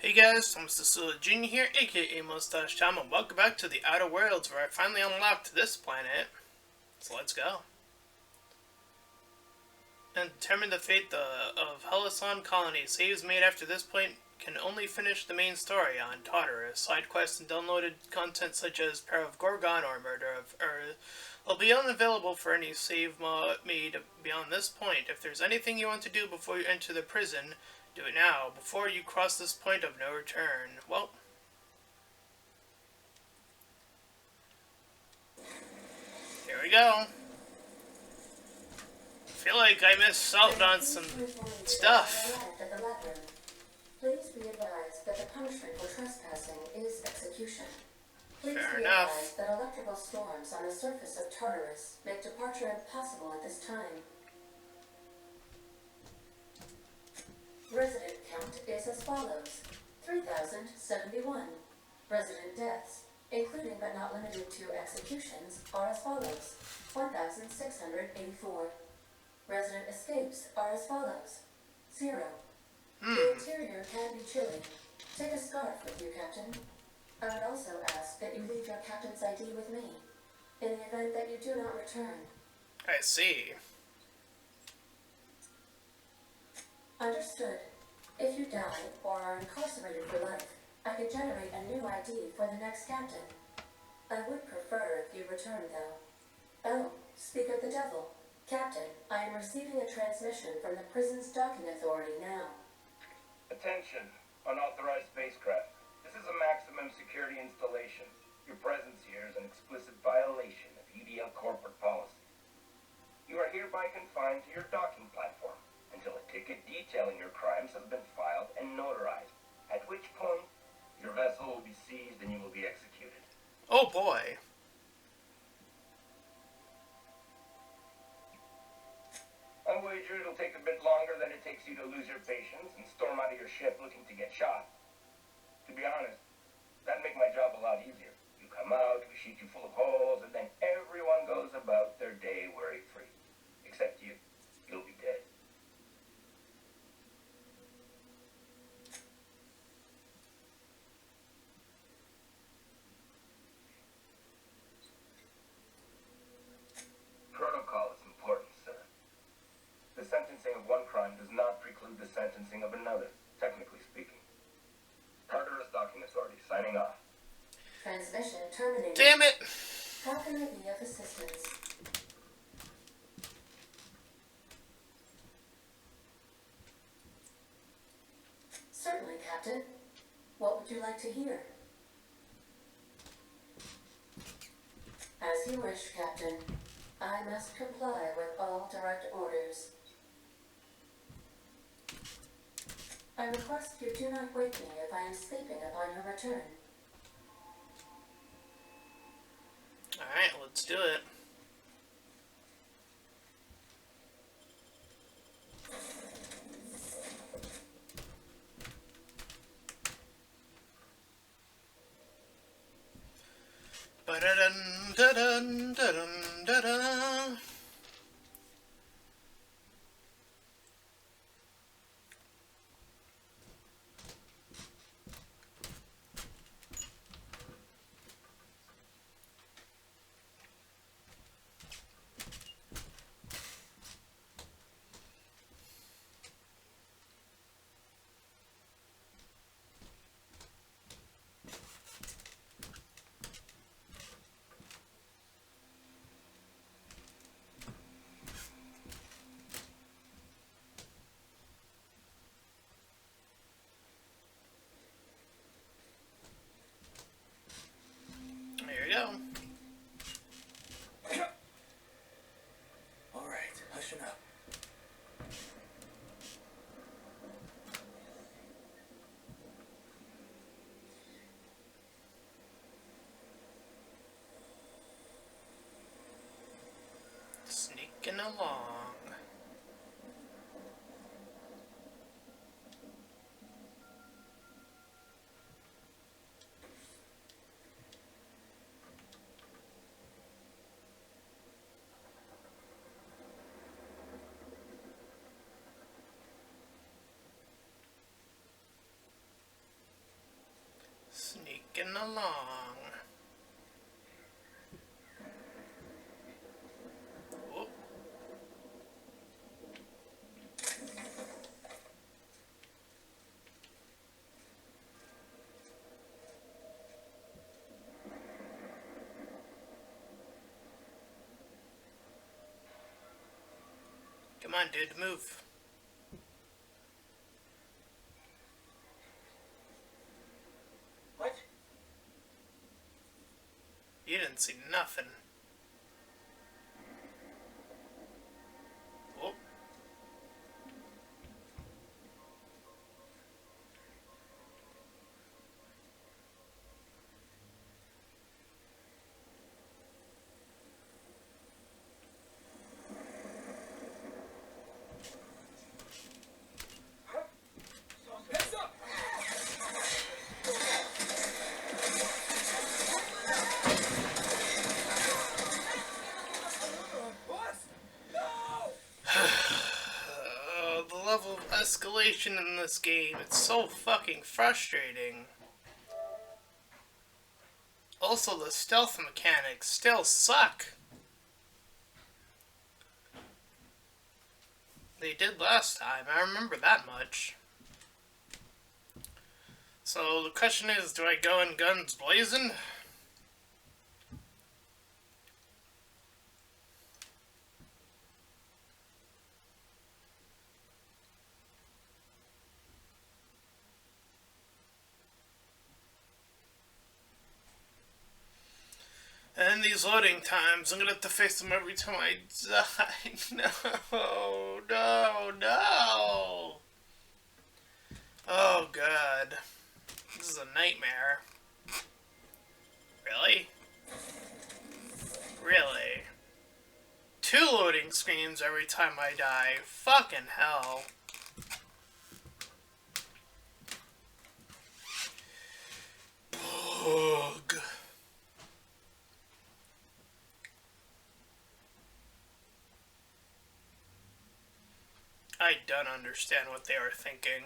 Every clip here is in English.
Hey guys, I'm Mustached Jr. here, aka Mustached, and welcome back to the Outer Worlds, where I finally unlocked this planet. So let's go. And determine the fate of Helisan colony. Saves made after this point can only finish the main story on Tartarus. Side quests and downloaded content such as Pair of Gorgon or Murder of Earth will be unavailable for any save made beyond this point. If there's anything you want to do before you enter the prison, do it now, before you cross this point of no return. Well, here we go. I feel like I missed out on some stuff. Please be advised that the punishment for trespassing is execution. Please Fair be enough. advised that electrical storms on the surface of Tartarus make departure impossible at this time. Resident count is as follows: 3,071. Resident deaths, including but not limited to executions, are as follows: 1,684. Resident escapes are as follows: 0. The interior can be chilly. Take a scarf with you, Captain. I would also ask that you leave your captain's ID with me, in the event that you do not return. I see. Understood. If you die or are incarcerated for life, I can generate a new ID for the next captain. I would prefer if you return, though. Oh, speak of the devil. Captain, I am receiving a transmission from the prison's docking authority now. Attention, unauthorized spacecraft. This is a maximum security installation. Your presence here is an explicit violation of UDL corporate policy. You are hereby confined to your docking platform until a ticket detailing your crimes has been filed and notarized, at which point your vessel will be seized and you will be executed. Oh boy. I wager it'll take a bit longer than it takes you to lose your patience and storm out of your ship looking to get shot. To be honest, that'd make my job a lot easier. You come out, we shoot you full of holes, and then everyone goes about their day worry-free. Except you. You'll be dead. Protocol is important, sir. The sentencing of one crime does not preclude the sentencing of another, technically speaking. Tartarus Docking Authority, signing off. Transmission terminated. Damn it! How can I be of assistance? Certainly, Captain. What would you like to hear? As you wish, Captain. I must comply with all direct orders. I request you do not wake me if I am sleeping upon your return. Alright, let's do it. Ba-da-dun, da-dun, da-dun, da-dun. There you go. All right, hushing up. Sneaking along. Trucking along. Whoop. Come on, dude, move. What? You didn't see nothing. Whoop. Heads up! What? No! The level of escalation in this game, it's so fucking frustrating. Also, the stealth mechanics still suck. They did last time, I remember that much. So the question is, do I go in guns blazing? And these loading times, I'm gonna have to face them every time I die. No, no, no! Oh god. This is a nightmare. Really? Really? 2 loading screens every time I die. Fucking hell. Bug. I don't understand what they are thinking.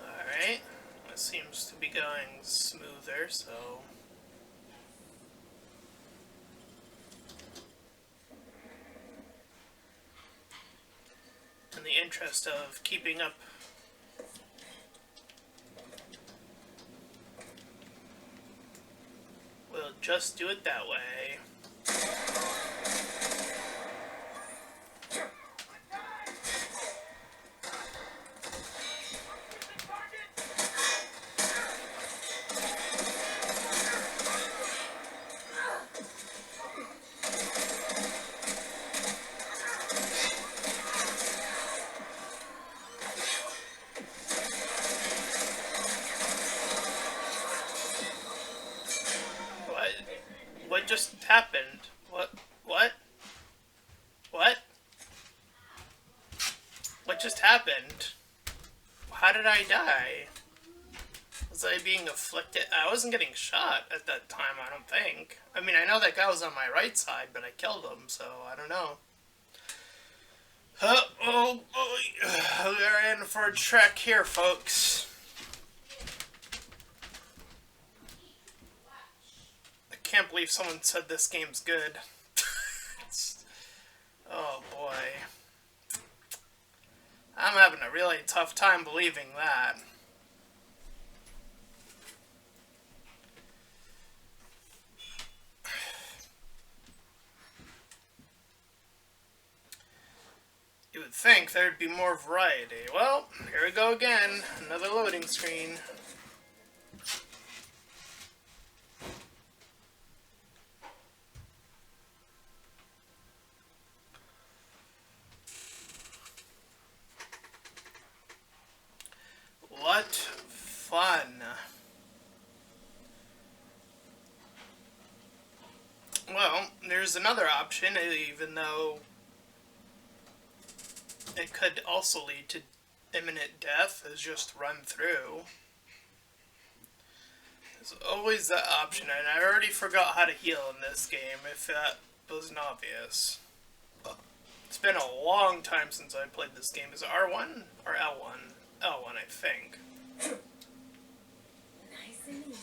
Alright, that seems to be going smoother, so... In the interest of keeping up, we'll just do it that way. What just happened? What? What just happened? How did I die? Was I being afflicted? I wasn't getting shot at that time, I don't think. I mean, I know that guy was on my right side, but I killed him, so I don't know. Oh boy, we're in for a trek here, folks. I can't believe someone said this game's good. Oh boy. I'm having a really tough time believing that. would think there'd be more variety. Well, here we go again. Another loading screen. What fun. Well, there's another option, even though it could also lead to imminent death, is just run through. There's always that option, and I already forgot how to heal in this game, if that wasn't obvious. It's been a long time since I played this game. Is it R1 or L1? L1, I think. Nice and easy.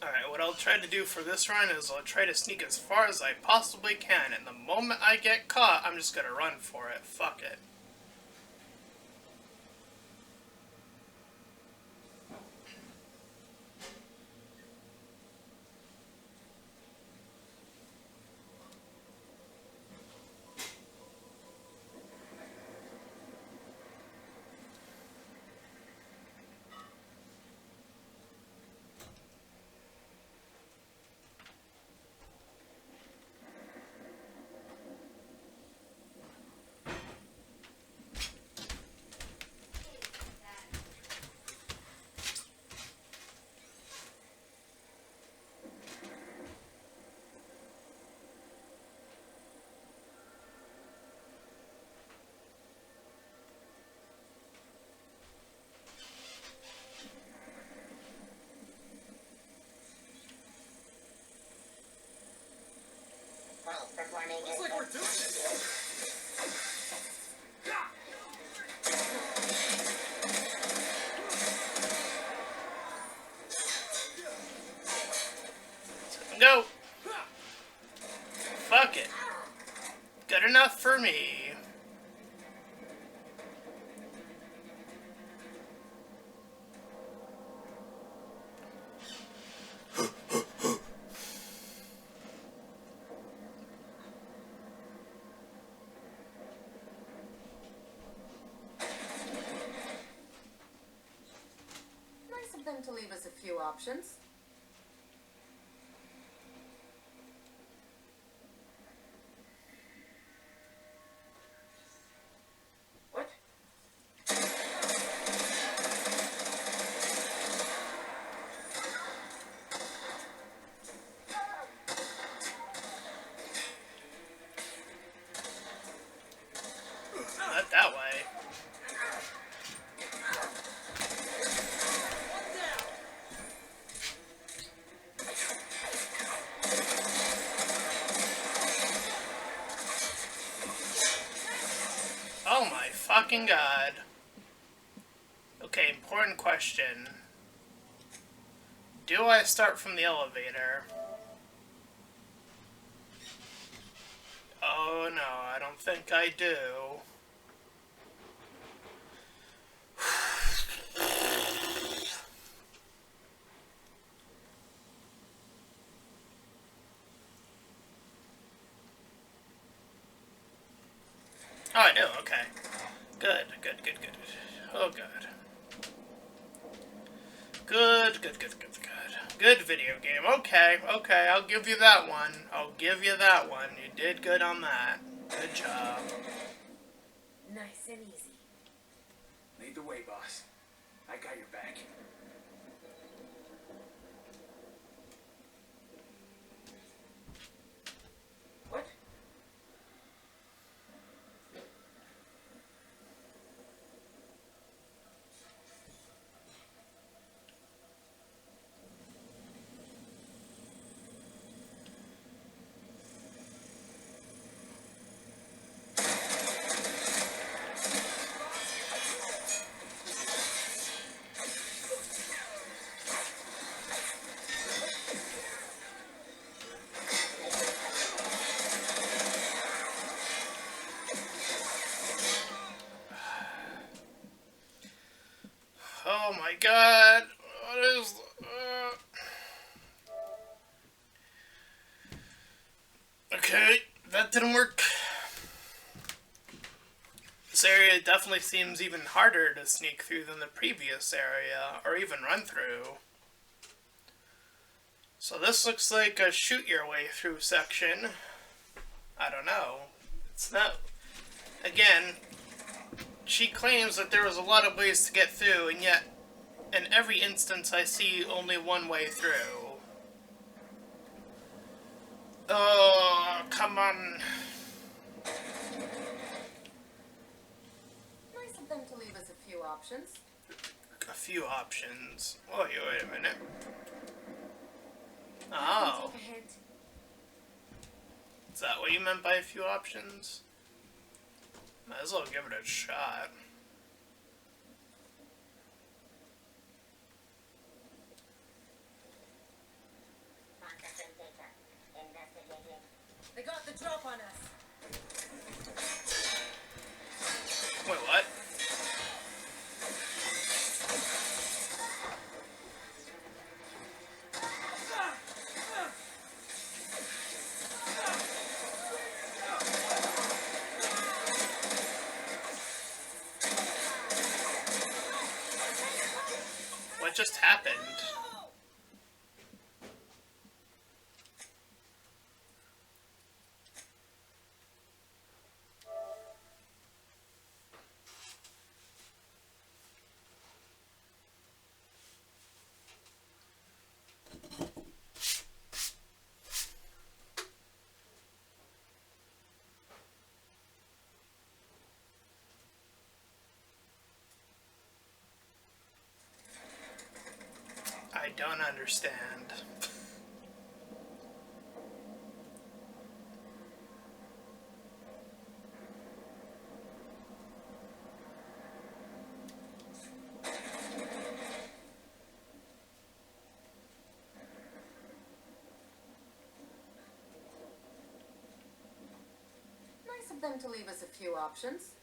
Alright, what I'll try to do for this run is I'll try to sneak as far as I possibly can, and the moment I get caught, I'm just gonna run for it. Fuck it. Looks like we're doing this. Go! Fuck it. Good enough for me. Nice of them to leave us a few options. What? Not that way. Oh my fucking god. Okay, important question. Do I start from the elevator? Oh no, I don't think I do. Oh, I do, okay. Good, good, good, good. Oh, good. Good, good, good, good, good. Good video game. Okay, okay, I'll give you that one. I'll give you that one. You did good on that. Good job. Nice and easy. Lead the way, boss. I got your back. What? Oh my god. What is... Okay, that didn't work. This area definitely seems even harder to sneak through than the previous area, or even run through. So this looks like a shoot your way through section. I don't know. It's not... Again, she claims that there was a lot of ways to get through, and yet, in every instance I see only one way through. Oh, come on. Nice of them to leave us a few options. A few options. Oh, wait a minute. Oh. Take a hint. Is that what you meant by a few options? Might as well give it a shot. They got the drop on us. Wait, what? What just happened? I don't understand. Nice of them to leave us a few options.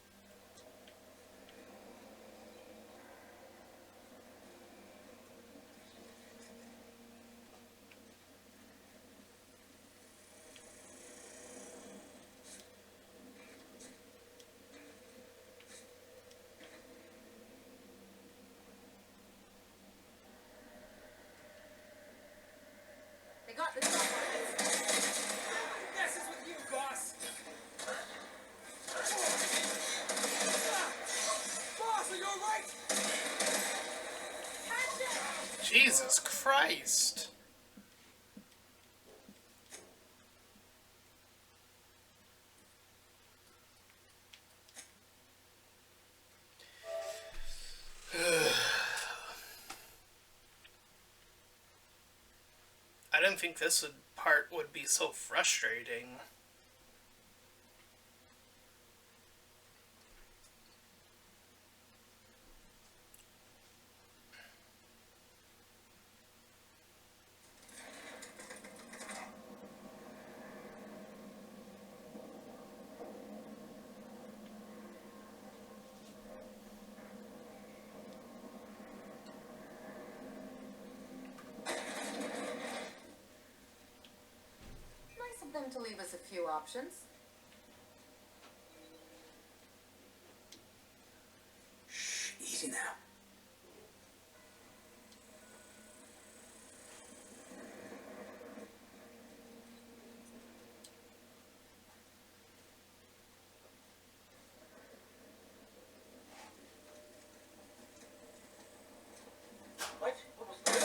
They got the drop on us. Messes with you, boss. Boss, are you alright? Jesus Christ. I didn't think this part would be so frustrating. Nice of them to leave us a few options. Shh, easy now. What? What was that?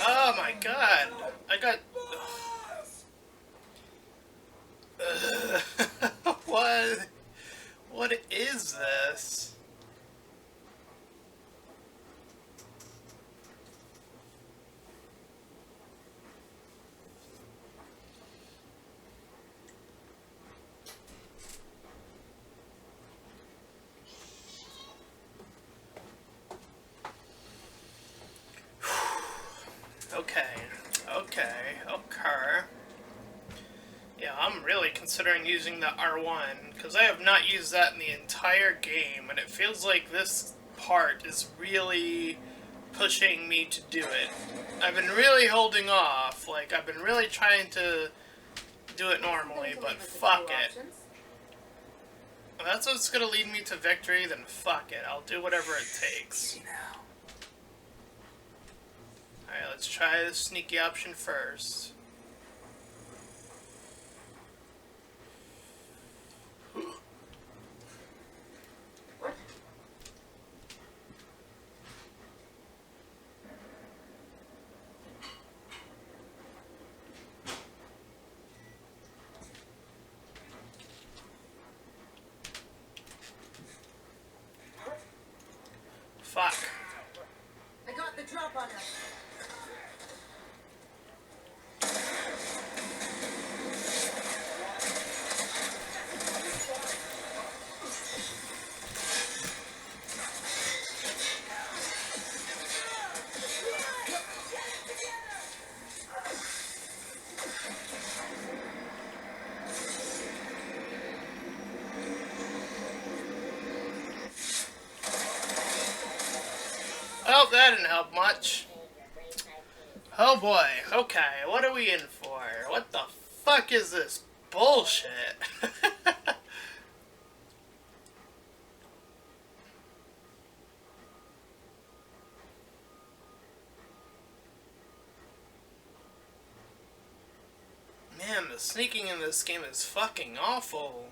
Oh my god. I got... What? What is this? Okay. I'm really considering using the R1, because I have not used that in the entire game, and it feels like this part is really pushing me to do it. I've been really holding off, like, I've been really trying to do it normally, but fuck it. If that's what's gonna lead me to victory, then fuck it. I'll do whatever it takes. Alright, let's try the sneaky option first. Fuck. I got the drop on her. Well, that didn't help much. Oh boy, okay, what are we in for? What the fuck is this bullshit? Man, the sneaking in this game is fucking awful.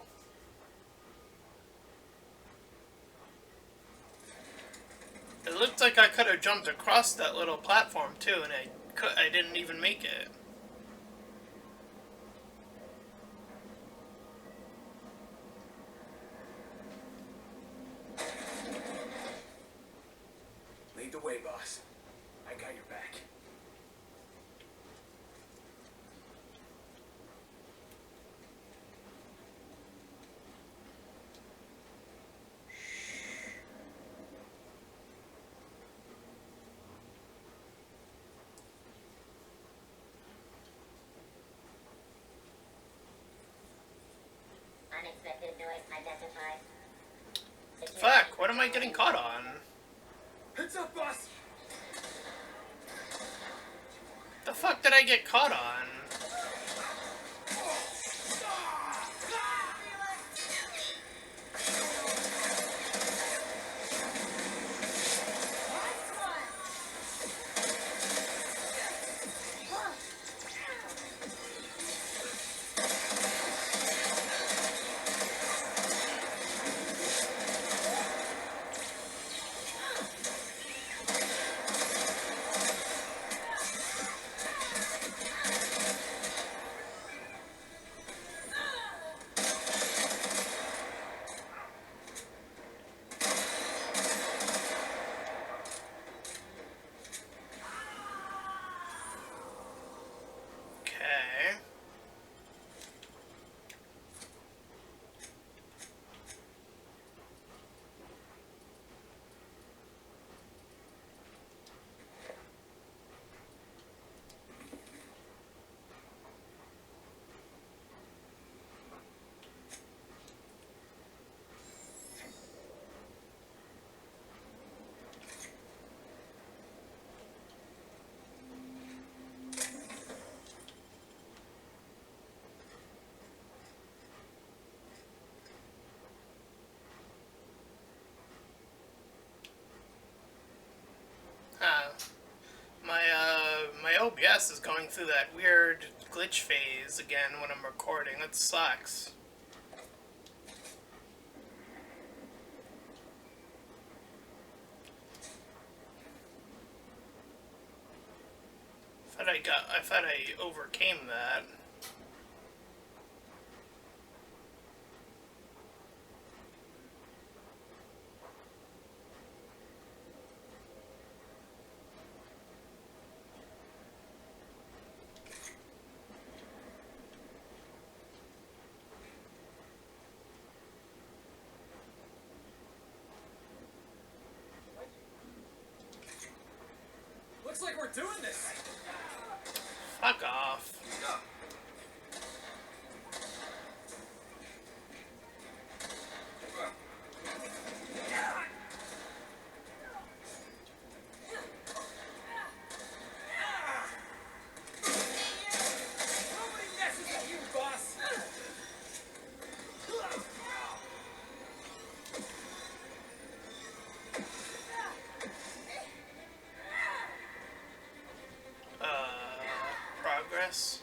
It looked like I could have jumped across that little platform too, and I didn't even make it. Lead the way, boss. I got your back. Unexpected noise identified. Fuck, what am I getting caught on? Heads up, boss! The fuck did I get caught on? Okay. My OBS is going through that weird glitch phase again when I'm recording. That sucks. I thought I overcame that. Looks like we're doing this! Fuck off. Yes.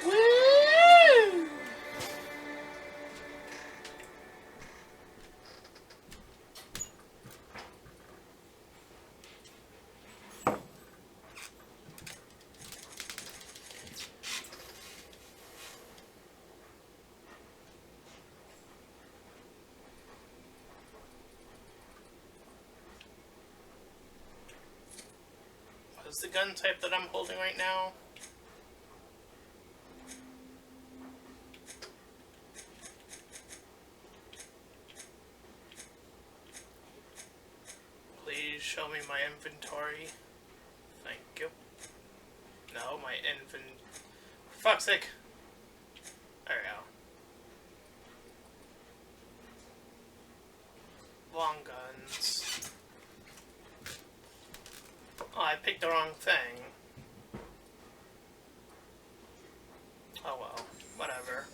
Woo! What is the gun type that I'm holding right now? Please show me my inventory. Thank you. No, my For fuck's sake. There we go. Long guns. Oh, I picked the wrong thing. Oh well, whatever.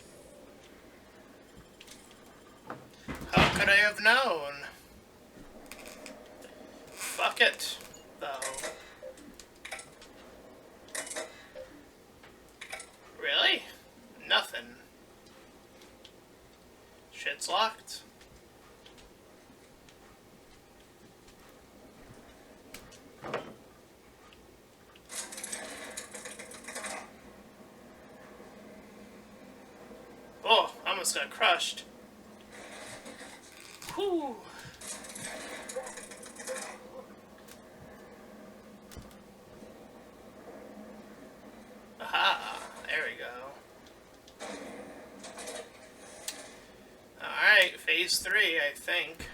How could I have known? Fuck it, though. Really? Nothing. Shit's locked. Oh, I almost got crushed. Whew. Aha, there we go. Alright, phase 3, I think.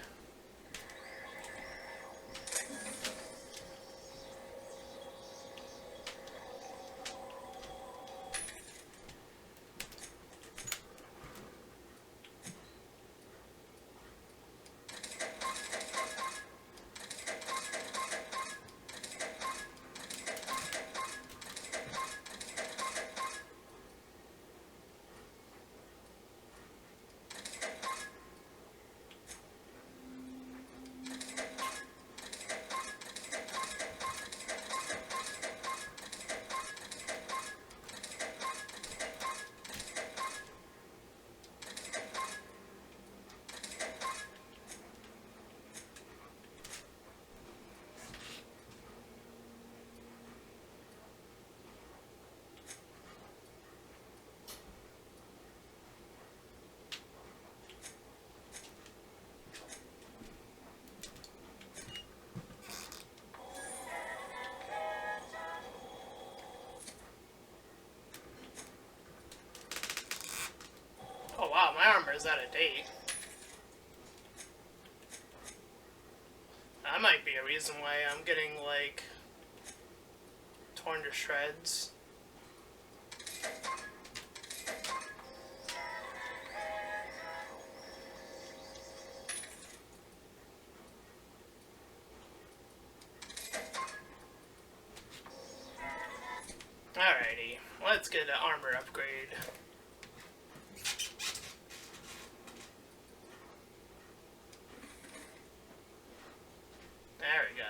Oh wow, my armor is out of date. That might be a reason why I'm getting, like, torn to shreds. Alrighty, let's get an armor upgrade. There we go.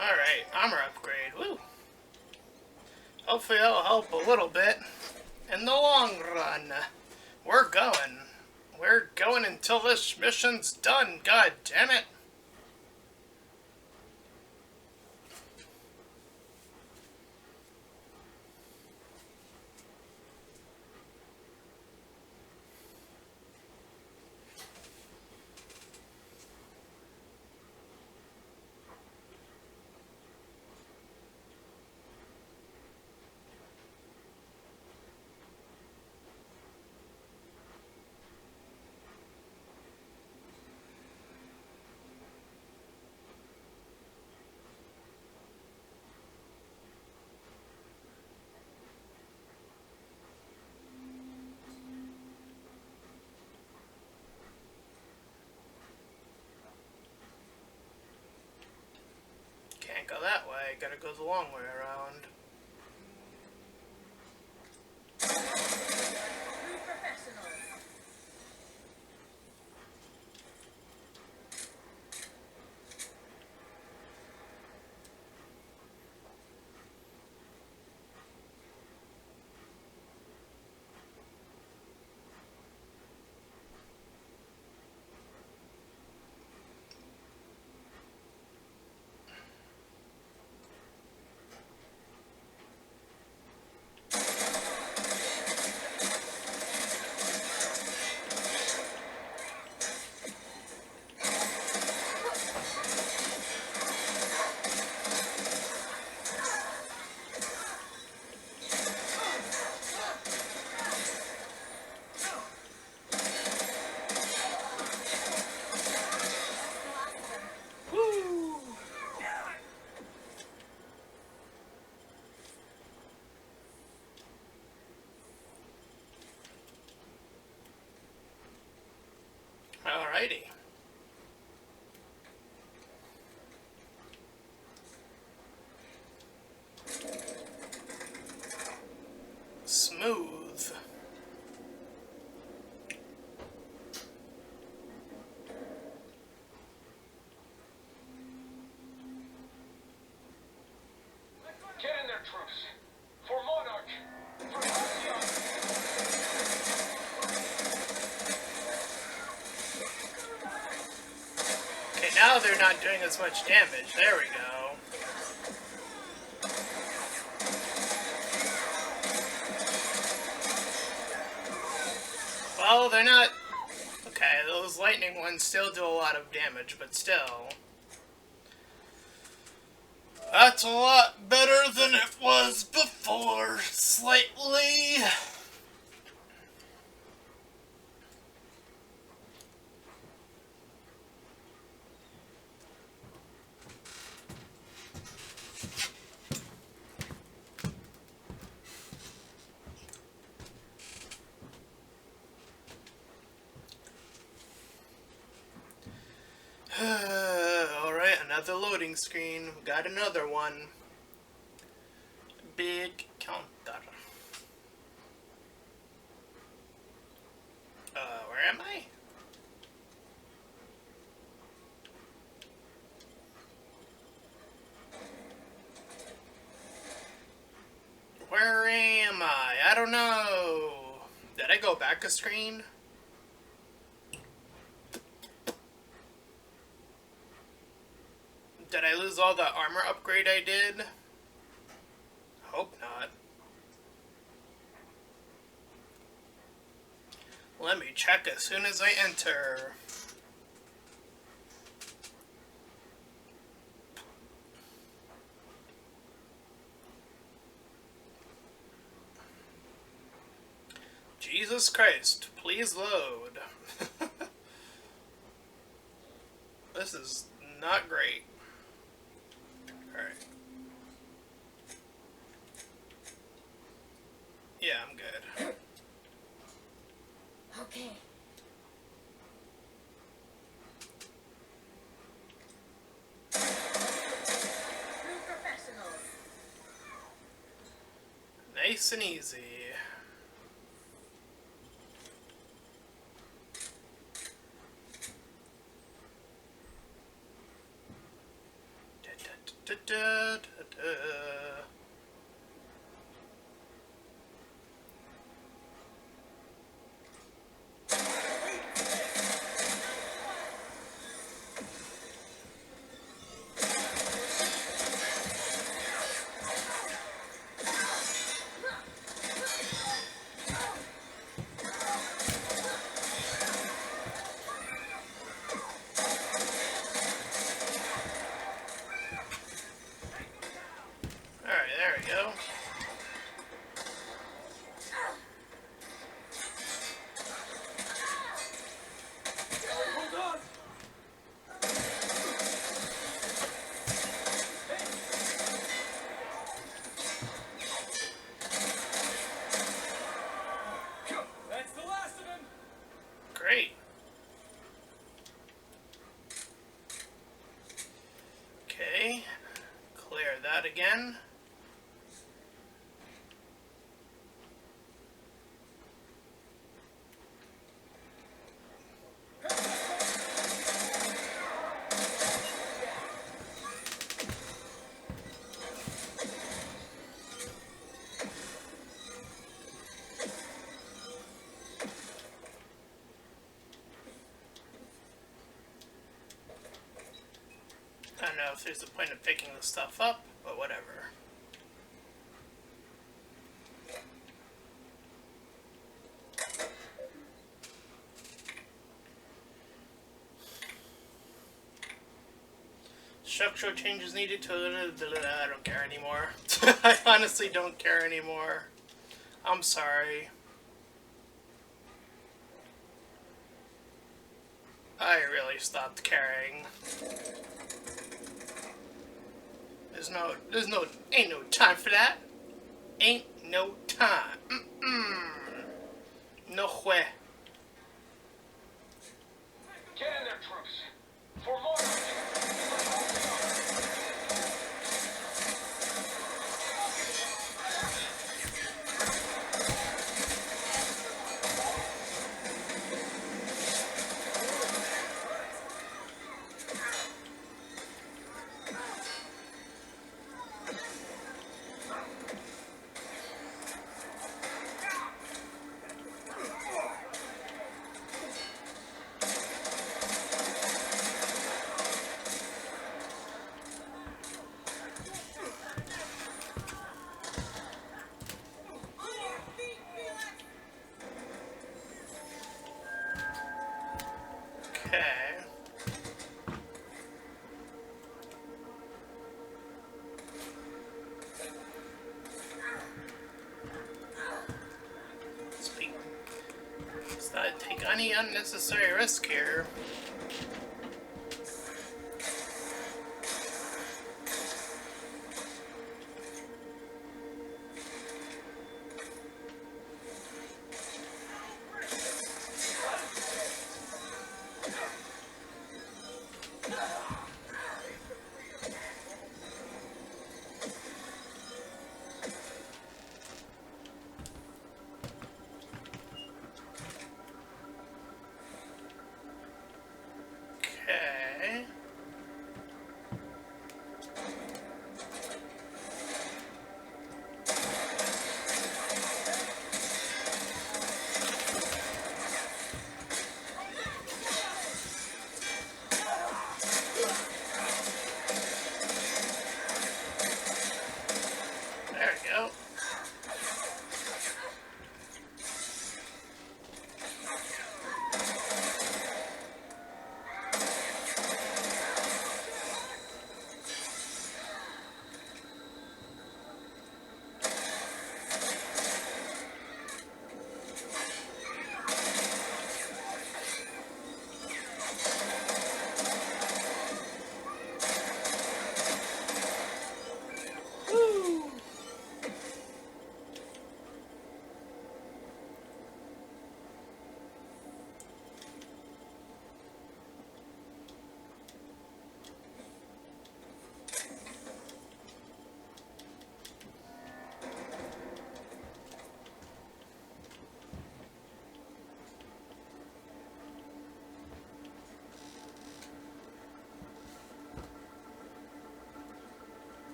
Alright, armor upgrade. Woo! Hopefully that'll help a little bit in the long run. We're going. We're going until this mission's done. God damn it. Can't go that way. Gotta go the long way around. True professionals. Alrighty. Smooth. Get in there, troops. For Monarch. For Halcyon. Okay, now they're not doing as much damage. There we go. Well, they're not... Okay, those lightning ones still do a lot of damage, but still... That's a lot better than it was before, slightly. Alright, another loading screen. We got another one. Big counter. Where am I? Where am I? I don't know. Did I go back a screen? Did I lose all the armor upgrade I did? Hope not. Let me check as soon as I enter. Jesus Christ, please load. This is not great. Alright. Yeah, I'm good. Okay. True professionals. Nice and easy. Da, da, da, da. Alright, there we go. Hold on! That's the last of him! Great. Okay. Clear that again. I don't know if there's a point of picking this stuff up, but whatever. Structural changes needed to... I don't care anymore. I honestly don't care anymore. I'm sorry. I really stopped caring. Ain't no time for that. Ain't no time. No way. Get in there, troops. For more. Okay. Let's not take any unnecessary risk here.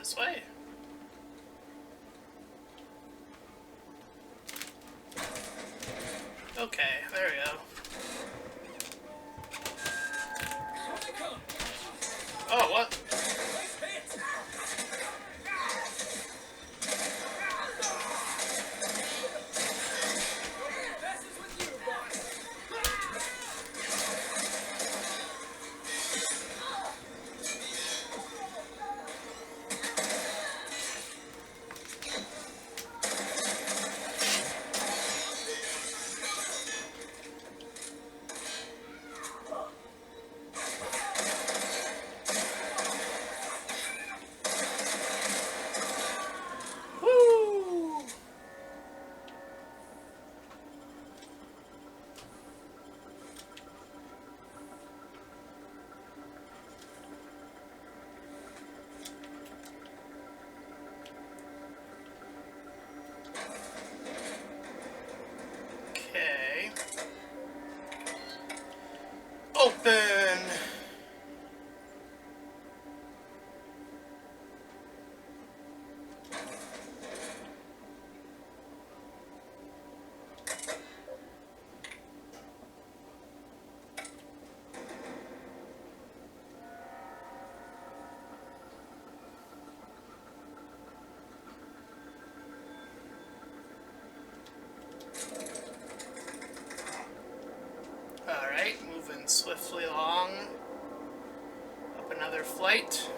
This way. Okay, there we go. Oh, what? Woo! Okay. Open! Alright, moving swiftly along. Up another flight.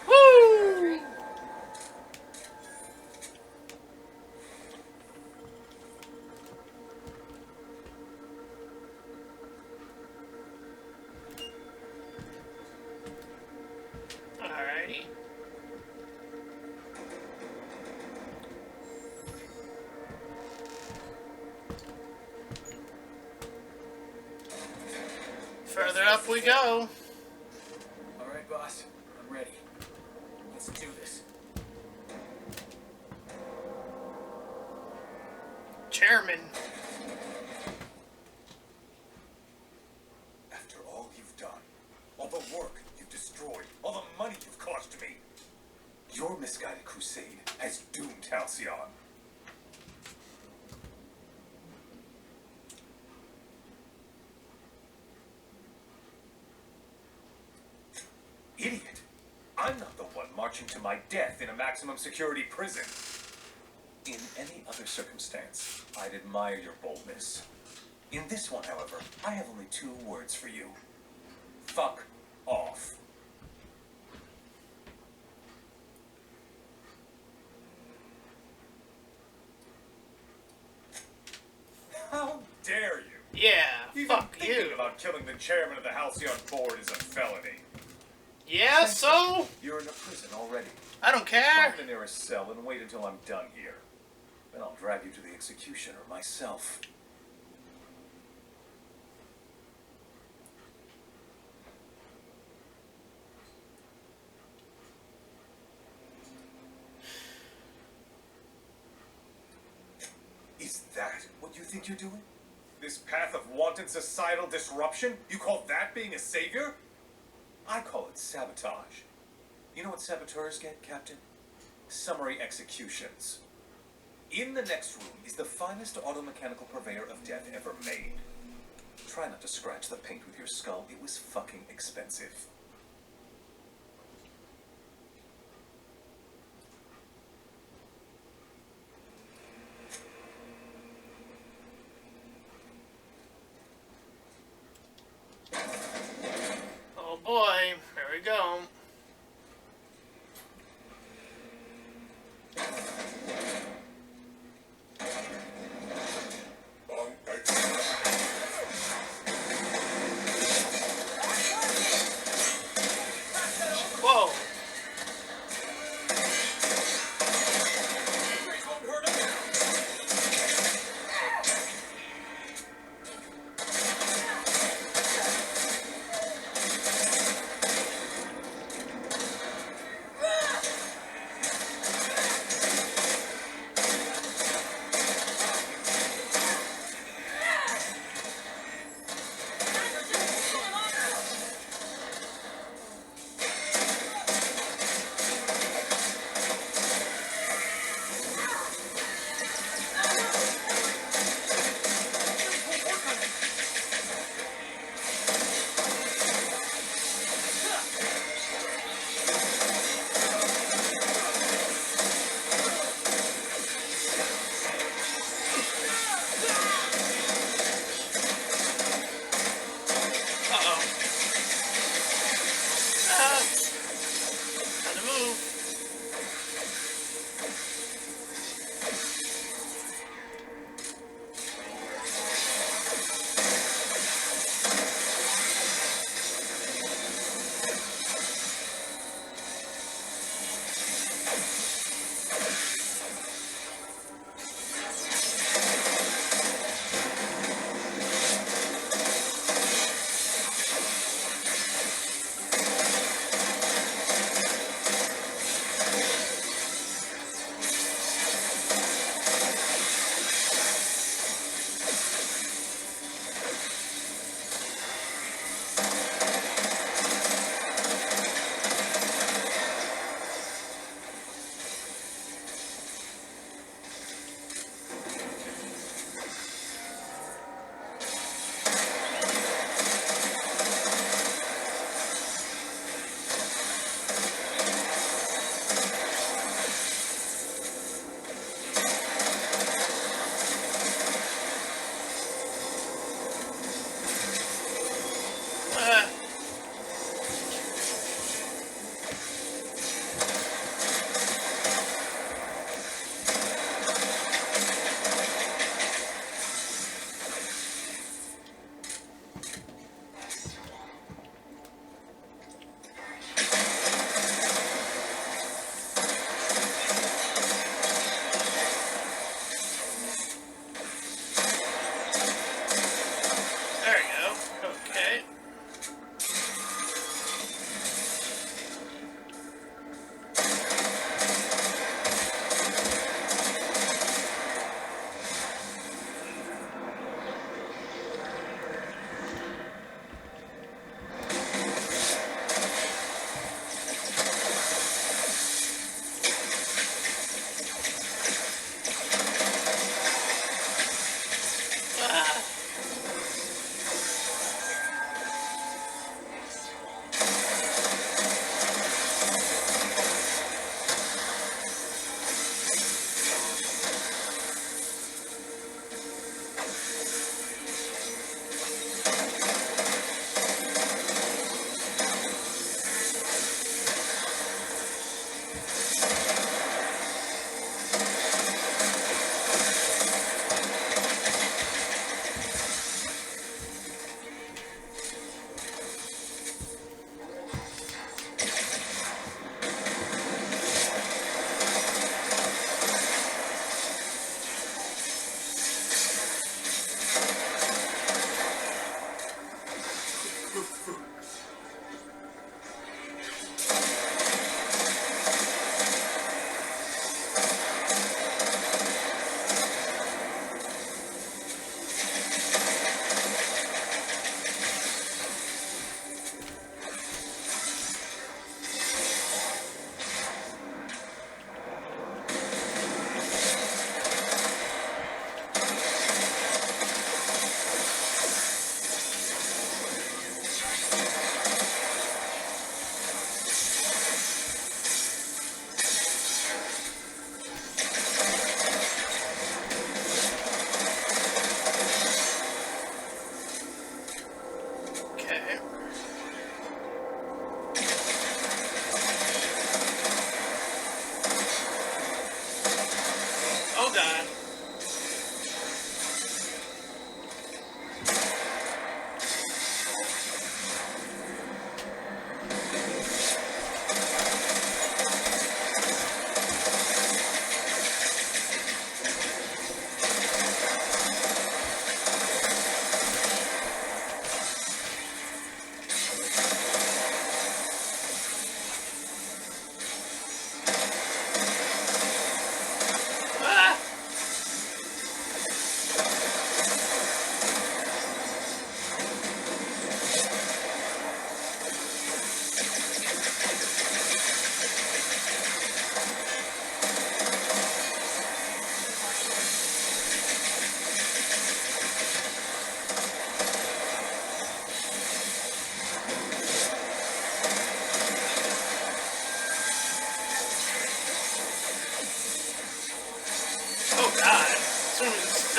Woo! Alrighty. Further up we go. All right, boss. I'm ready. Let's do this. Chairman. After all you've done, all the work you've destroyed, all the money you've cost me, your misguided crusade has doomed Halcyon. Idiot! I'm not the one marching to my death in a maximum security prison. In any other circumstance, I'd admire your boldness. In this one, however, I have only 2 words for you. Fuck off. How dare you? Yeah, Even fuck thinking you. about killing the chairman of the Halcyon board is a felony. Yeah, so? You're in a prison already. I don't care. Find the nearest cell and wait until I'm done here. Then I'll drag you to the executioner myself. Is that what you think you're doing? This path of wanton societal disruption? You call that being a savior? I call it sabotage. You know what saboteurs get, Captain? Summary executions. In the next room is the finest automechanical purveyor of death ever made. Try not to scratch the paint with your skull. It was fucking expensive. we go. Whoa.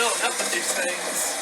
filling up with these things.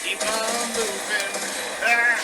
Keep on moving. Ah!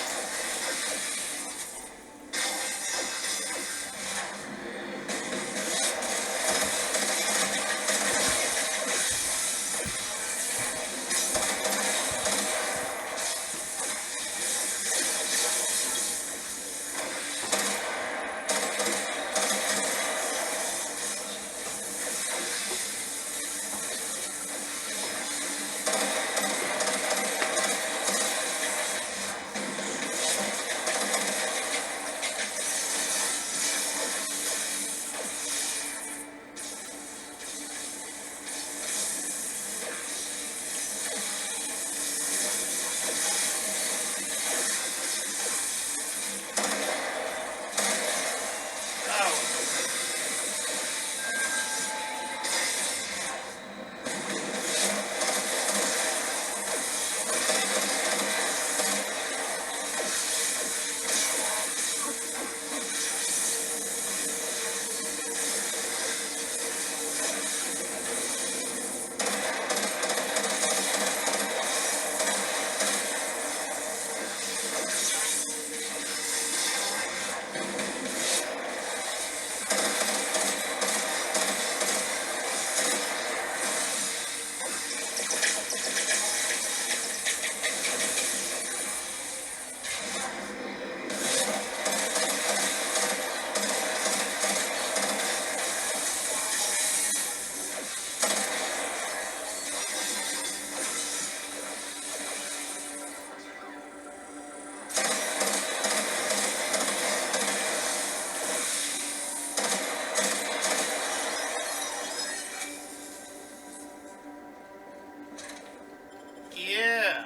Yeah.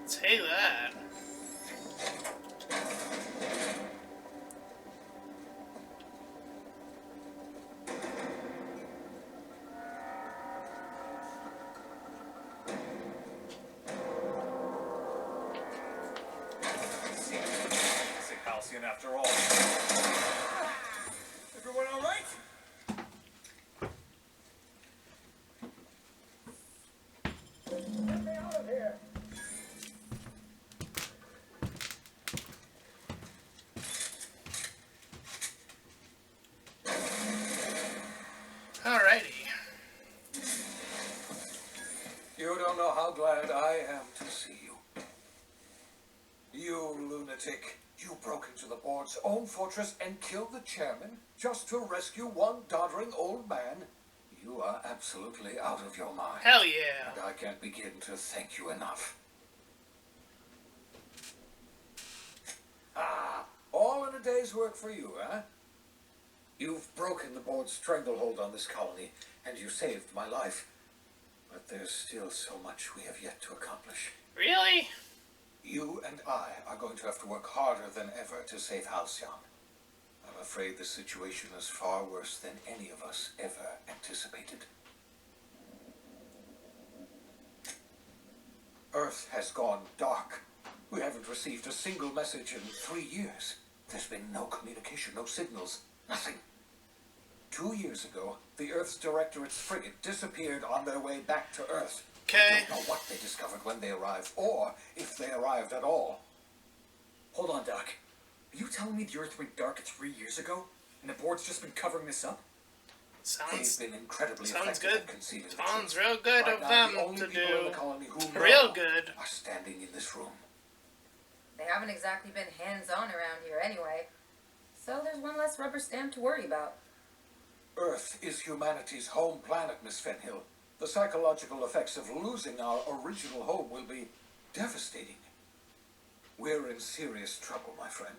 Say that. Sick Halcyon after all. Everyone all right? Get me out of here! Alrighty. You don't know how glad I am to see you. You lunatic. You broke into the board's own fortress and killed the chairman just to rescue one doddering old man. You are absolutely out of your mind. Hell yeah. And I can't begin to thank you enough. Ah, all in a day's work for you, huh? You've broken the board's stranglehold on this colony, and you saved my life. But there's still so much we have yet to accomplish. Really? You and I are going to have to work harder than ever to save Halcyon. I'm afraid the situation is far worse than any of us ever anticipated. Earth has gone dark. We haven't received a single message in 3 years. There's been no communication, no signals, nothing. 2 years ago, the Earth's Directorate's frigate disappeared on their way back to Earth. Okay. I don't know what they discovered when they arrived, or if they arrived at all. Hold on, Doc. Are you telling me the Earth went dark 3 years ago, and the board's just been covering this up? Sounds They've been incredibly sounds effective good. at concealing the Sounds truth. real good Right of now, them the only to people in the do. colony who know Real good. are standing in this room. They haven't exactly been hands-on around here anyway. So there's one less rubber stamp to worry about. Earth is humanity's home planet, Miss Fenhill. The psychological effects of losing our original home will be devastating. We're in serious trouble, my friend.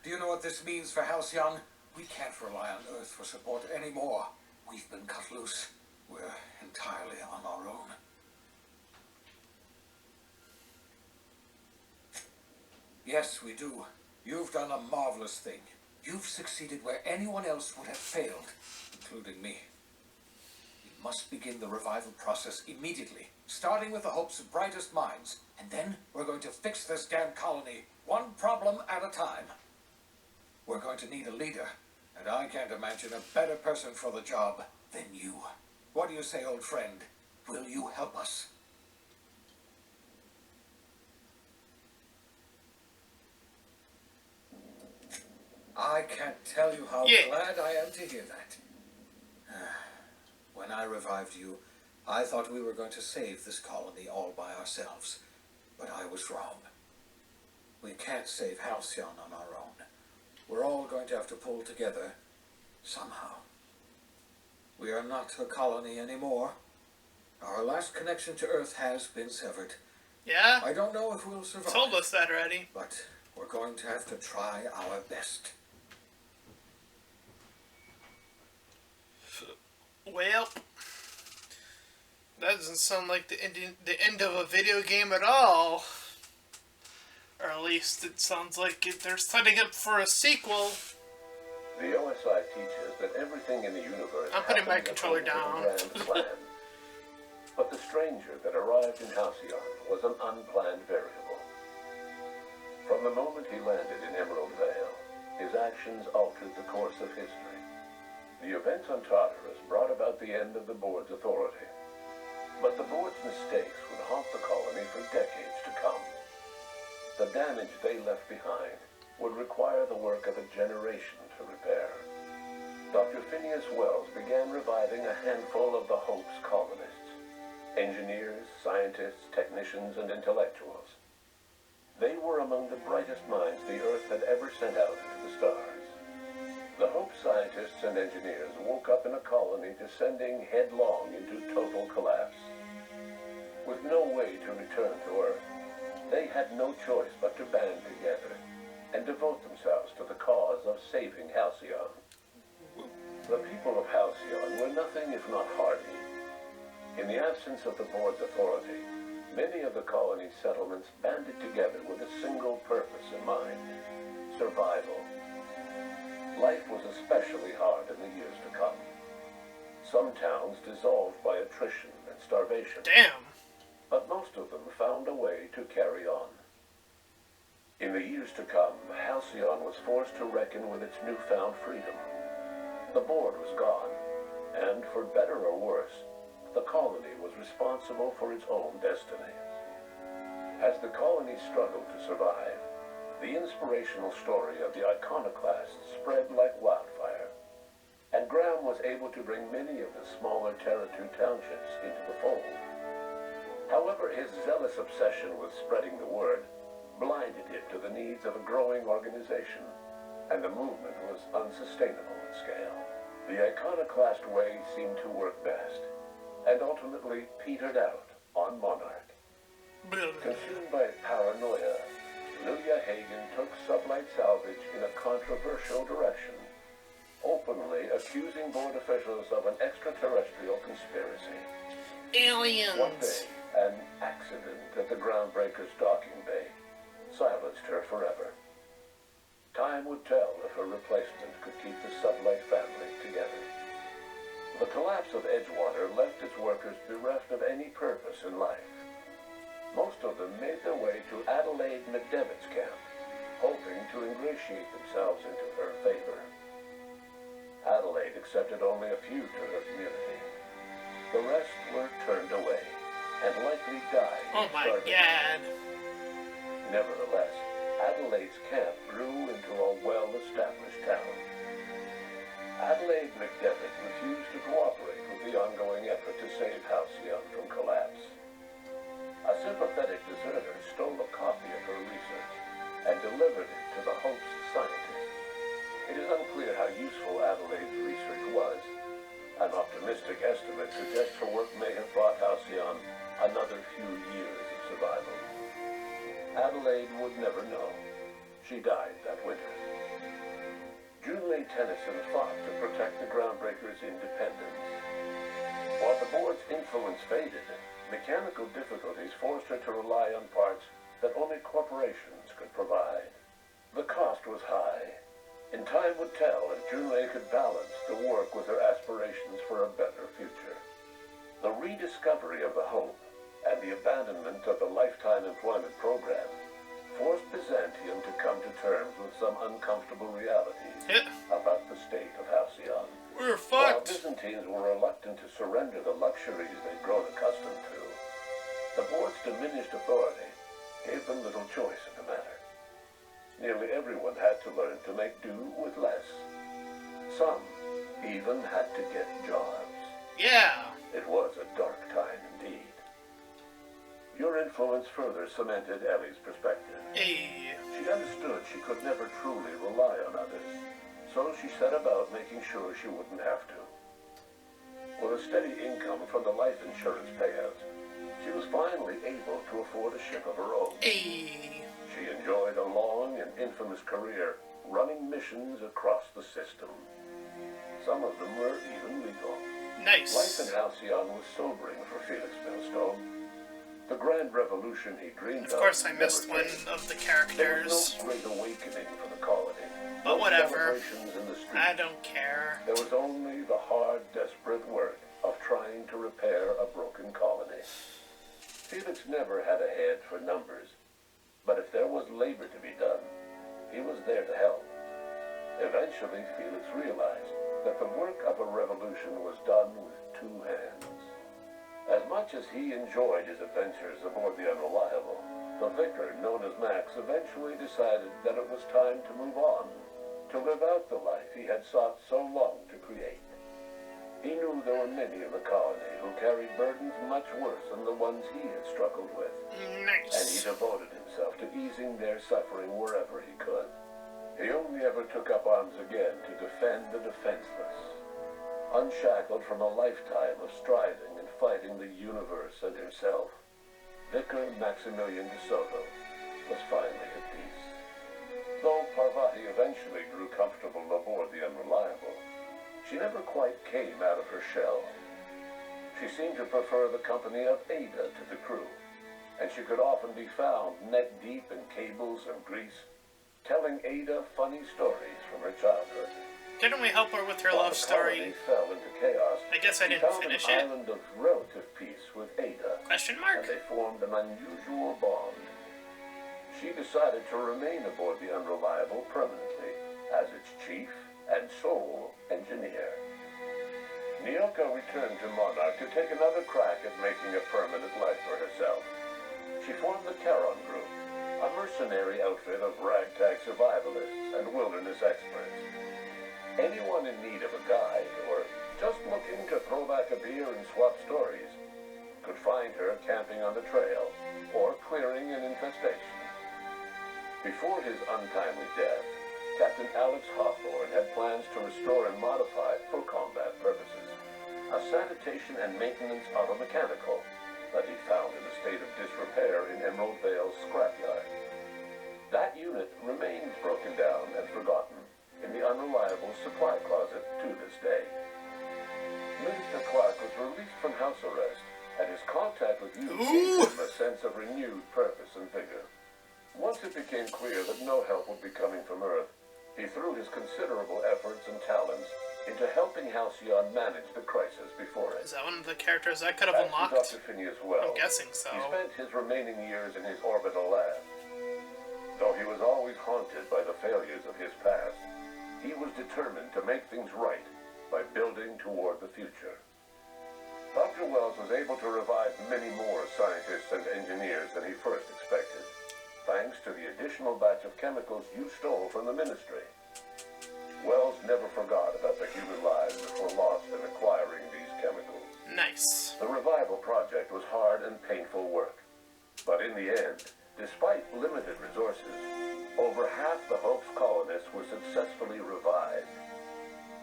Do you know what this means for Halcyon? We can't rely on Earth for support anymore. We've been cut loose. We're entirely on our own. Yes, we do. You've done a marvelous thing. You've succeeded where anyone else would have failed, including me. We must begin the revival process immediately, starting with the Hope's brightest minds, and then we're going to fix this damn colony, one problem at a time. We're going to need a leader, and I can't imagine a better person for the job than you. What do you say, old friend? Will you help us? I can't tell you how Yeah. glad I am to hear that. When I revived you, I thought we were going to save this colony all by ourselves, but I was wrong. We can't save Halcyon on our own. We're all going to have to pull together somehow. We are not a colony anymore. Our last connection to Earth has been severed. Yeah? I don't know if we'll survive. Told us that already. But we're going to have to try our best. Well, that doesn't sound like the end of a video game at all. Or at least it sounds like they're setting up for a sequel. The OSI teaches that everything in the universe I'm putting my happens controller according to down. the grand plan. But the stranger that arrived in Halcyon was an unplanned variable. From the moment he landed in Emerald Vale, his actions altered the course of history. The events on Tartarus brought about the end of the board's authority. But the board's mistakes would haunt the colony for decades to come. The damage they left behind would require the work of a generation to repair. Dr. Phineas Wells began reviving a handful of the Hope's colonists. Engineers, scientists, technicians, and intellectuals. They were among the brightest minds the Earth had ever sent out into the stars. The Hope scientists and engineers woke up in a colony descending headlong into total collapse. With no way to return to Earth, they had no choice but to band together and devote themselves to the cause of saving Halcyon. The people of Halcyon were nothing if not hardy. In the absence of the board's authority, many of the colony's settlements banded together with a single purpose in mind: survival. Life was especially hard in the years to come. Some towns dissolved by attrition and starvation. Damn. But most of them found a way to carry on. In the years to come, Halcyon was forced to reckon with its newfound freedom. The board was gone, and for better or worse, the colony was responsible for its own destiny. As the colony struggled to survive, the inspirational story of the iconoclasts spread like wildfire, and Graham was able to bring many of the smaller Territory townships into the fold. However, his zealous obsession with spreading the word blinded him to the needs of a growing organization, and the movement was unsustainable in scale. The iconoclast way seemed to work best, and ultimately petered out on Monarch. Consumed by paranoia, Lilia Hagen took Sublight Salvage in a controversial direction, openly accusing board officials of an extraterrestrial conspiracy. One day, Aliens. an accident at the Groundbreaker's docking bay silenced her forever. Time would tell if her replacement could keep the Sublight family together. The collapse of Edgewater left its workers bereft of any purpose in life. Most of them made their way to Adelaide McDevitt's camp, hoping to ingratiate themselves into her favor. Adelaide accepted only a few to her community. The rest were turned away and likely died. Oh my god. Nevertheless, Adelaide's camp grew into a well-established town. Adelaide McDevitt refused to cooperate with the ongoing effort to save Halcyon from collapse. A sympathetic deserter stole a copy of her research and delivered it to the Hope's scientist. It is unclear how useful Adelaide's research was. An optimistic estimate suggests her work may have brought Halcyon another few years of survival. Adelaide would never know. She died that winter. Junlei Tennyson fought to protect the Groundbreakers' independence. While the board's influence faded, mechanical difficulties forced her to rely on parts that only corporations could provide. The cost was high, and time would tell if Junlei could balance the work with her aspirations for a better future. The rediscovery of the Hope and the abandonment of the Lifetime Employment Program forced Byzantium to come to terms with some uncomfortable realities about the state of Halcyon. We're While fucked. Byzantines were reluctant to surrender the luxuries they'd grown accustomed to, the board's diminished authority gave them little choice in the matter. Nearly everyone had to learn to make do with less. Some even had to get jobs. Yeah. It was a dark time indeed. Your influence further cemented Ellie's perspective. Hey. She understood she could never truly rely on others, so she set about making sure she wouldn't have to. With a steady income from the life insurance payouts, she was finally able to afford a ship of her own. Hey. She enjoyed a long and infamous career running missions across the system. Some of them were even legal. Life Nice. in Halcyon was sobering for Felix Millstone. The grand revolution he dreamed of. Of course, I never missed one came. of the There characters, was no great awakening for the colony. but No whatever. celebrations in the streets. I don't care. There was only the hard, desperate work of trying to repair a broken colony. Felix never had a head for numbers, but if there was labor to be done, he was there to help. Eventually, Felix realized that the work of a revolution was done with two hands. As much as he enjoyed his adventures aboard the Unreliable, the vicar, known as Max, eventually decided that it was time to move on, to live out the life he had sought so long to create. He knew there were many in the colony who carried burdens much worse than the ones he had struggled with, and he Nice. devoted himself to easing their suffering wherever he could. He only ever took up arms again to defend the defenseless. Unshackled from a lifetime of striving and fighting the universe and himself, Vicar Maximilian de Soto was finally at peace. Though Parvati eventually grew comfortable aboard the Unreliable, she never quite came out of her shell. She seemed to prefer the company of Ada to the crew, and she could often be found neck-deep in cables and grease, telling Ada funny stories from her childhood. Didn't we help her with her While love the story? colony fell into chaos, I guess I she didn't found finish an it. island of relative peace with Ada, Question and mark? they formed an unusual bond. She decided to remain aboard the Unreliable permanently as its chief and sole engineer. Nyoka returned to Monarch to take another crack at making a permanent life for herself. She formed the Charon Group, a mercenary outfit of ragtag survivalists and wilderness experts. Anyone in need of a guide or just looking to throw back a beer and swap stories could find her camping on the trail or clearing an infestation. Before his untimely death, Captain Alex Hawthorne had plans to restore and modify it for combat purposes. A sanitation and maintenance automechanical that he found in a state of disrepair in Emerald Vale's scrapyard. That unit remains broken down and forgotten in the Unreliable supply closet to this day. Minister Clark was released from house arrest, and his contact with you gave him a sense of renewed purpose and vigor. Once it became clear that no help would be coming from Earth, He threw his considerable efforts and talents into helping Halcyon manage the crisis before it. Is that one of the characters I could have As to unlocked? Dr. Phineas Wells, I'm guessing so. he spent his remaining years in his orbital lab. Though he was always haunted by the failures of his past, he was determined to make things right by building toward the future. Dr. Wells was able to revive many more scientists and engineers than he first expected, thanks to the additional batch of chemicals you stole from the Ministry. Wells never forgot about the human lives that were lost in acquiring these chemicals. Nice. The revival project was hard and painful work, but in the end, despite limited resources, over half the Hope's colonists were successfully revived.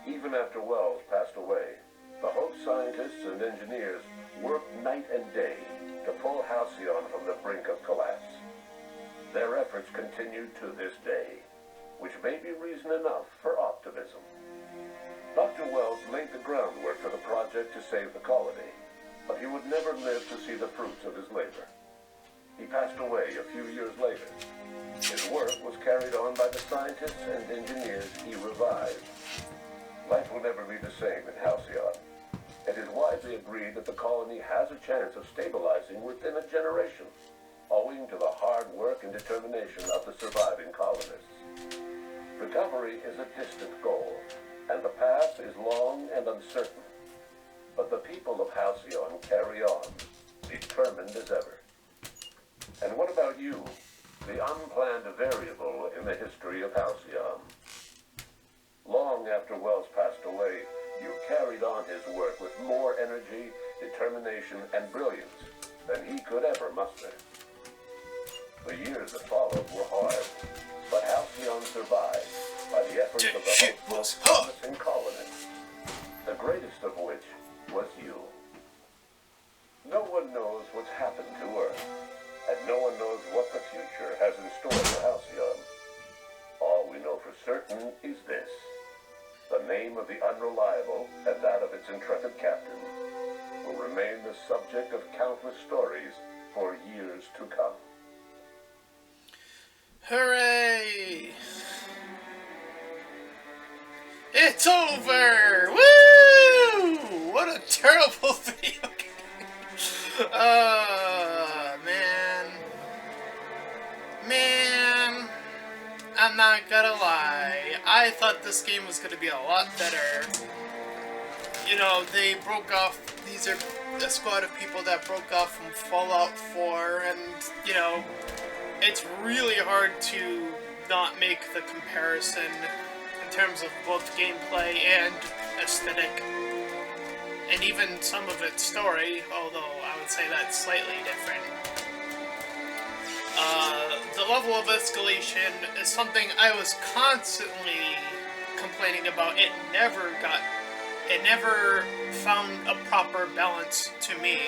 Even after Wells passed away, the Hope scientists and engineers worked night and day to pull Halcyon from the brink of collapse. Their efforts continued to this day, which may be reason enough for optimism. Dr. Wells laid the groundwork for the project to save the colony, but he would never live to see the fruits of his labor. He passed away a few years later. His work was carried on by the scientists and engineers he revived. Life will never be the same in Halcyon. It is widely agreed that the colony has a chance of stabilizing within a generation, owing to the hard work and determination of the surviving colonists. Recovery is a distant goal, and the path is long and uncertain. But the people of Halcyon carry on, determined as ever. And what about you, the unplanned variable in the history of Halcyon? Long after Wells passed away, you carried on his work with more energy, determination, and brilliance than he could ever muster. The years that followed were hard, but Halcyon survived by the efforts of the most promising colonists, the greatest of which was you. No one knows what's happened to Earth, and no one knows what the future has in store for Halcyon. All we know for certain is this: the name of the Unreliable and that of its intrepid captain will remain the subject of countless stories for years to come. Hooray! It's over! Woo! What a terrible video game. Man. Man. I'm not gonna lie. I thought this game was gonna be a lot better. You know, they broke off, these are a squad of people that broke off from Fallout 4, and, you know, it's really hard to not make the comparison in terms of both gameplay and aesthetic, and even some of its story, although I would say that's slightly different. The level of escalation is something I was constantly complaining about. It never found a proper balance to me.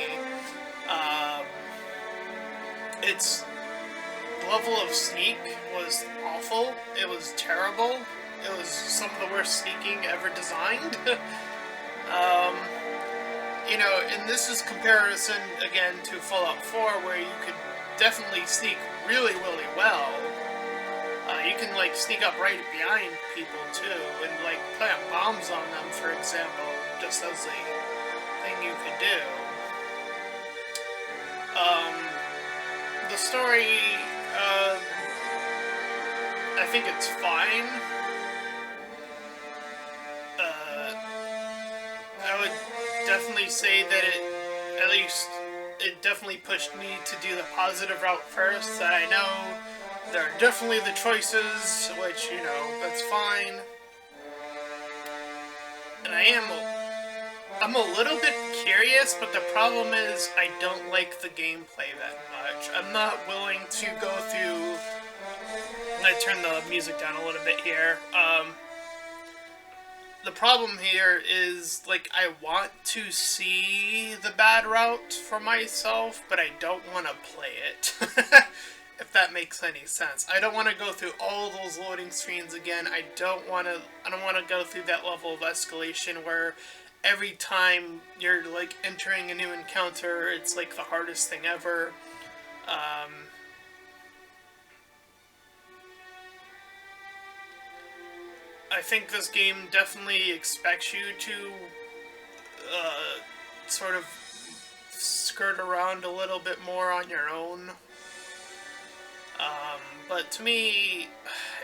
Its level of sneak was awful. It was terrible. It was some of the worst sneaking ever designed. You know, and this is comparison, again, to Fallout 4, where you could definitely sneak really, really well. You can, like, sneak up right behind people, too, and, like, plant bombs on them, for example, just as a thing you could do. The story, I think it's fine. I would definitely say that it definitely pushed me to do the positive route first. That I know there are definitely the choices, which, you know, that's fine. And I'm a little bit curious, but the problem is I don't like the gameplay that much. I'm not willing to go through... I'm gonna turn the music down a little bit here. The problem here is, like, I want to see the bad route for myself, but I don't want to play it. If that makes any sense. I don't want to go through all those loading screens again. I don't want to go through that level of escalation where every time you're, like, entering a new encounter, it's, like, the hardest thing ever. I think this game definitely expects you to sort of skirt around a little bit more on your own. But to me,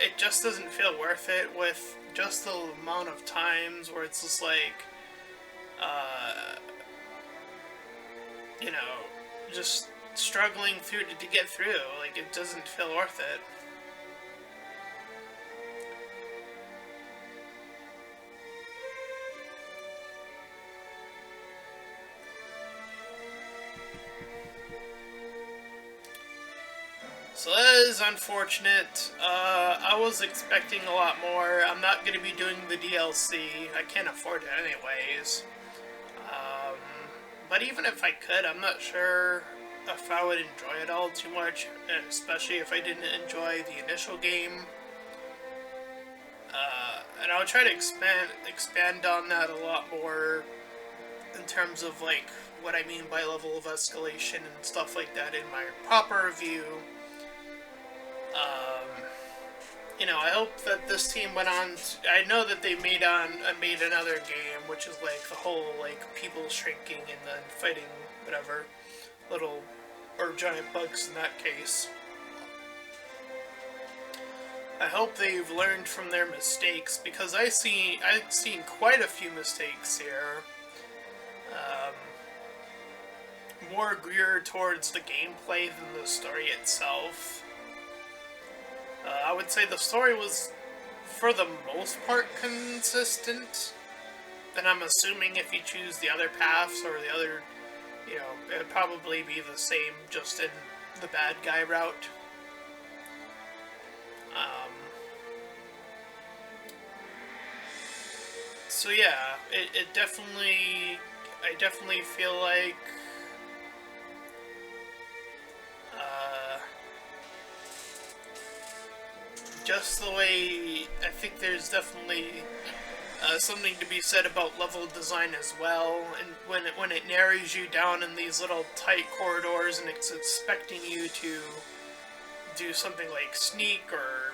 it just doesn't feel worth it with just the amount of times where it's just like, uh, you know, just struggling through to get through. Like, it doesn't feel worth it. So that is unfortunate. I was expecting a lot more. I'm not going to be doing the DLC. I can't afford it anyways. Um, but even if I could, I'm not sure if I would enjoy it all too much, especially if I didn't enjoy the initial game. And I'll try to expand on that a lot more in terms of like what I mean by level of escalation and stuff like that in my proper review. Um, I hope that this team went on. I know that they made another game, which is like the whole like people shrinking and then fighting whatever little or giant bugs in that case. I hope they've learned from their mistakes because I've seen quite a few mistakes here. More geared towards the gameplay than the story itself. I would say the story was, for the most part, consistent. And I'm assuming if you choose the other paths or the other, it would probably be the same, just in the bad guy route. So yeah, it definitely, I definitely feel like just the way, I think there's definitely something to be said about level design as well, and when it narrows you down in these little tight corridors and it's expecting you to do something like sneak or,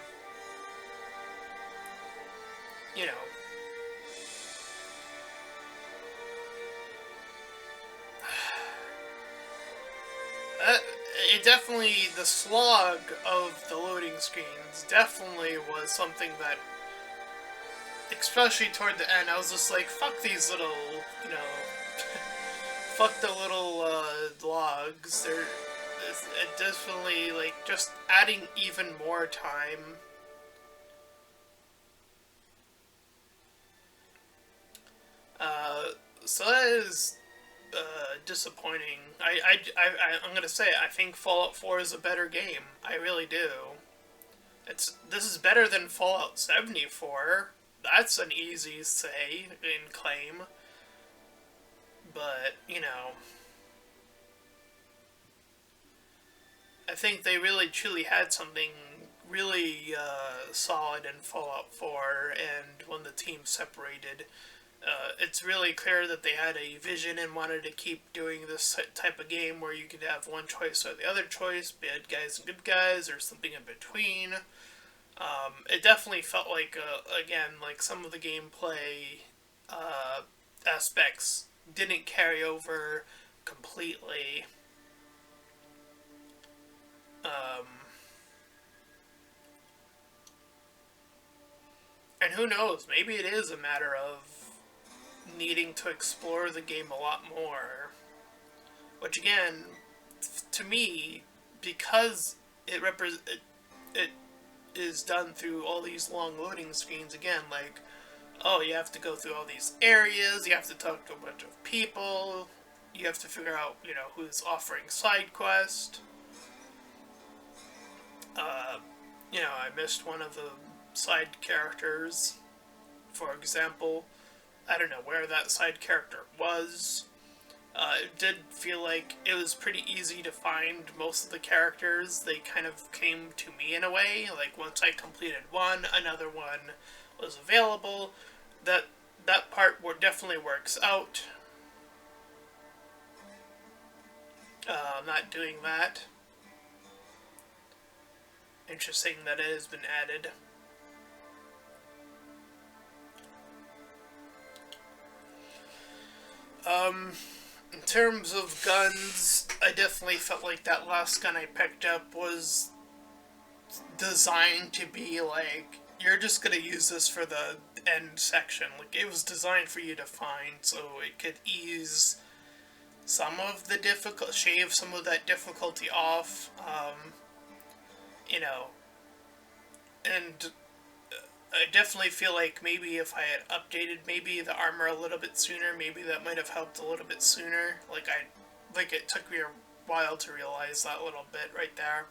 it definitely, the slog of the loading screens definitely was something that, especially toward the end, I was just like, fuck these little, fuck the little logs. It definitely, like, just adding even more time. So that is disappointing. I'm gonna say, I think Fallout 4 is a better game. I really do. This is better than Fallout 74. That's an easy say and claim. But, I think they really truly had something really solid in Fallout 4, and when the team separated, it's really clear that they had a vision and wanted to keep doing this type of game where you could have one choice or the other choice, bad guys and good guys, or something in between. It definitely felt like, again, like some of the gameplay aspects didn't carry over completely. And who knows, maybe it is a matter of needing to explore the game a lot more. Which again, to me, because it is done through all these long loading screens, again, like, oh, you have to go through all these areas, you have to talk to a bunch of people, you have to figure out, who's offering side quest. I missed one of the side characters, for example. I don't know where that side character was. It did feel like it was pretty easy to find most of the characters. They kind of came to me in a way. Like, once I completed one, another one was available. That part definitely works out. I'm not doing that. Interesting that it has been added. In terms of guns, I definitely felt like that last gun I picked up was designed to be like, you're just gonna use this for the end section. Like, it was designed for you to find so it could ease some of the shave some of that difficulty off, you know, and I definitely feel like maybe if I had updated maybe the armor a little bit sooner, maybe that might have helped a little bit sooner. Like it took me a while to realize that little bit right there.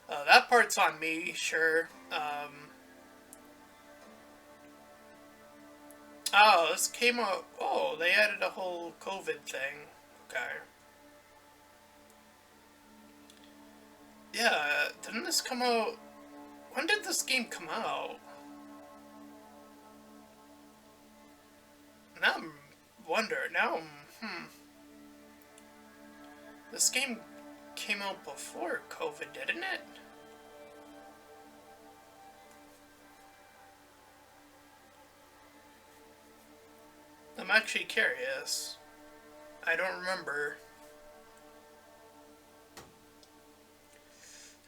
That part's on me, sure. Oh, this came out. Oh, they added a whole COVID thing. Okay. Yeah, didn't this come out? When did this game come out? Now I'm wondering. This game came out before COVID, didn't it? I'm actually curious. I don't remember.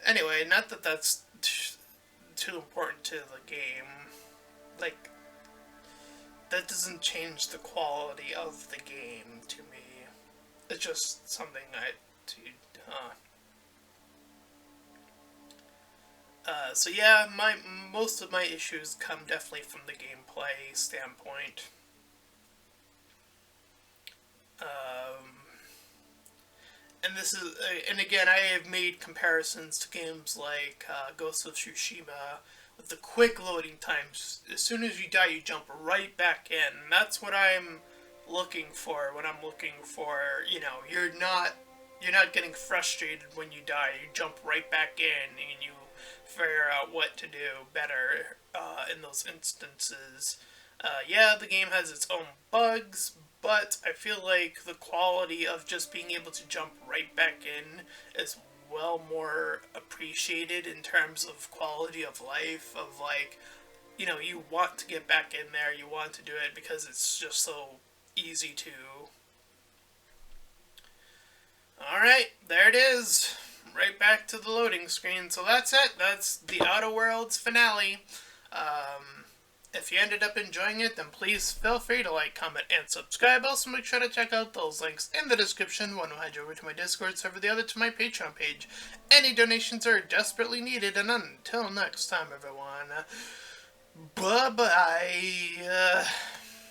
Anyway, not that that's too important to the game. Like, that doesn't change the quality of the game to me. It's just something so yeah, most of my issues come definitely from the gameplay standpoint. And this is, and again, I have made comparisons to games like Ghost of Tsushima with the quick loading times. As soon as you die, you jump right back in. And that's what I'm looking for when I'm looking for, you know, you're not getting frustrated when you die. You jump right back in and you figure out what to do better in those instances. Yeah, the game has its own bugs, but I feel like the quality of just being able to jump right back in is well more appreciated in terms of quality of life, of like, you know, you want to get back in there, you want to do it because it's just so easy to. Alright, there it is. Right back to the loading screen. So that's it. That's the Outer Worlds finale. If you ended up enjoying it, then please feel free to like, comment, and subscribe. Also, make sure to check out those links in the description. One will head you over to my Discord server, the other to my Patreon page. Any donations are desperately needed, and until next time, everyone, bye-bye.